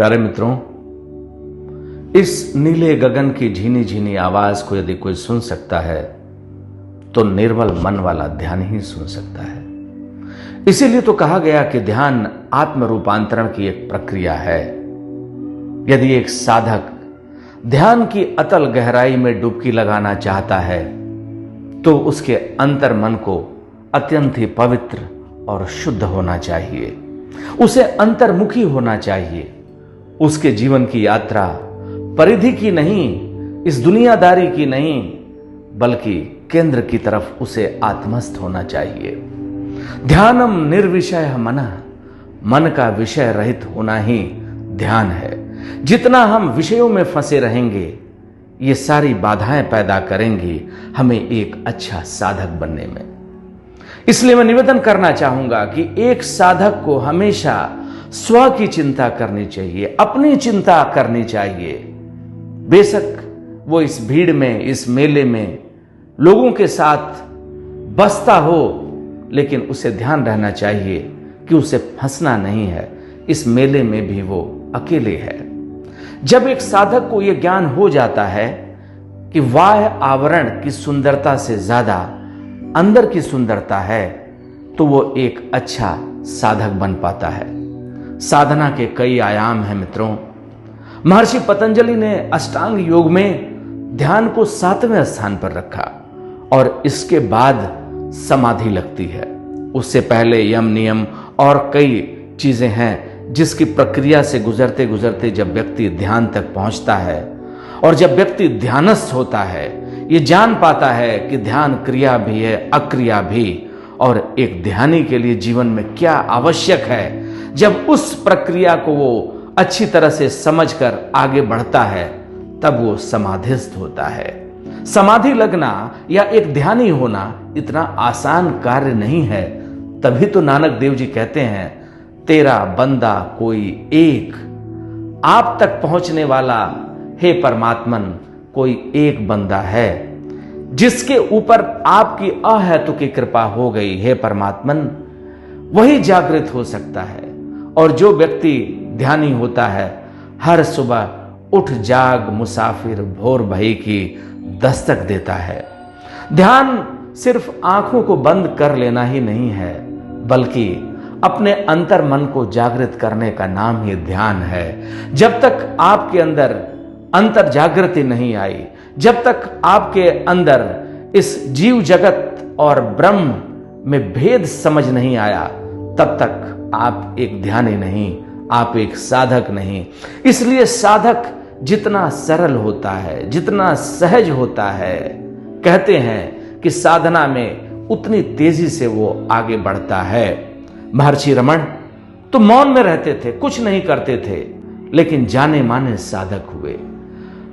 प्यारे मित्रों, इस नीले गगन की झीनी झीनी आवाज को यदि कोई सुन सकता है तो निर्मल मन वाला ध्यान ही सुन सकता है। इसीलिए तो कहा गया कि ध्यान आत्म रूपांतरण की एक प्रक्रिया है। यदि एक साधक ध्यान की अतल गहराई में डुबकी लगाना चाहता है तो उसके अंतर मन को अत्यंत ही पवित्र और शुद्ध होना चाहिए। उसे अंतर्मुखी होना चाहिए। उसके जीवन की यात्रा परिधि की नहीं, इस दुनियादारी की नहीं, बल्कि केंद्र की तरफ उसे आत्मस्थ होना चाहिए। ध्यानम निर्विषय मनः, मन का विषय रहित होना ही ध्यान है। जितना हम विषयों में फंसे रहेंगे, ये सारी बाधाएं पैदा करेंगी हमें एक अच्छा साधक बनने में। इसलिए मैं निवेदन करना चाहूंगा कि एक साधक को हमेशा स्व की चिंता करनी चाहिए, अपनी चिंता करनी चाहिए। बेशक वो इस भीड़ में, इस मेले में लोगों के साथ बसता हो, लेकिन उसे ध्यान रहना चाहिए कि उसे फंसना नहीं है। इस मेले में भी वो अकेले है। जब एक साधक को यह ज्ञान हो जाता है कि बाह्य आवरण की सुंदरता से ज्यादा अंदर की सुंदरता है, तो वो एक अच्छा साधक बन पाता है। साधना के कई आयाम हैं मित्रों। महर्षि पतंजलि ने अष्टांग योग में ध्यान को 7वें स्थान पर रखा और इसके बाद समाधि लगती है। उससे पहले यम नियम और कई चीजें हैं जिसकी प्रक्रिया से गुजरते गुजरते जब व्यक्ति ध्यान तक पहुंचता है और जब व्यक्ति ध्यानस्थ होता है, ये जान पाता है कि ध्यान क्रिया भी है, अक्रिया भी, और एक ध्यानी के लिए जीवन में क्या आवश्यक है। जब उस प्रक्रिया को वो अच्छी तरह से समझकर आगे बढ़ता है, तब वो समाधिस्थ होता है। समाधि लगना या एक ध्यानी होना इतना आसान कार्य नहीं है। तभी तो नानक देव जी कहते हैं, तेरा बंदा कोई एक, आप तक पहुंचने वाला हे परमात्मन कोई एक बंदा है जिसके ऊपर आपकी अहेतु की कृपा हो गई। हे परमात्मन, वही जागृत हो सकता है। और जो व्यक्ति ध्यानी होता है, हर सुबह उठ जाग मुसाफिर भोर भई की दस्तक देता है। ध्यान सिर्फ आंखों को बंद कर लेना ही नहीं है, बल्कि अपने अंतर मन को जागृत करने का नाम ही ध्यान है। जब तक आपके अंदर अंतर जागृति नहीं आई, जब तक आपके अंदर इस जीव जगत और ब्रह्म में भेद समझ नहीं आया, तब तक आप एक ध्यानी नहीं, आप एक साधक नहीं। इसलिए साधक जितना सरल होता है, जितना सहज होता है, कहते हैं कि साधना में उतनी तेजी से वो आगे बढ़ता है। महर्षि रमण तो मौन में रहते थे, कुछ नहीं करते थे, लेकिन जाने माने साधक हुए।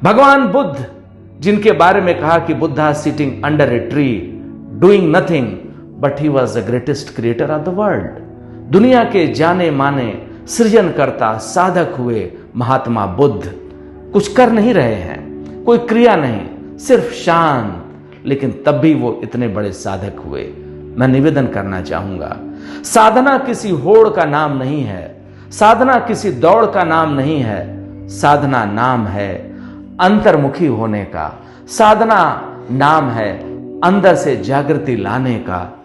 भगवान बुद्ध, जिनके बारे में कहा कि Buddha sitting under a tree doing nothing but he was the greatest creator of the world. दुनिया के जाने माने सृजनकर्ता साधक हुए महात्मा बुद्ध। कुछ कर नहीं रहे हैं, कोई क्रिया नहीं, सिर्फ शांत, लेकिन तब भी वो इतने बड़े साधक हुए। मैं निवेदन करना चाहूंगा, साधना किसी होड़ का नाम नहीं है, साधना किसी दौड़ का नाम नहीं है। साधना नाम है अंतर्मुखी होने का, साधना नाम है अंदर से जागृति लाने का,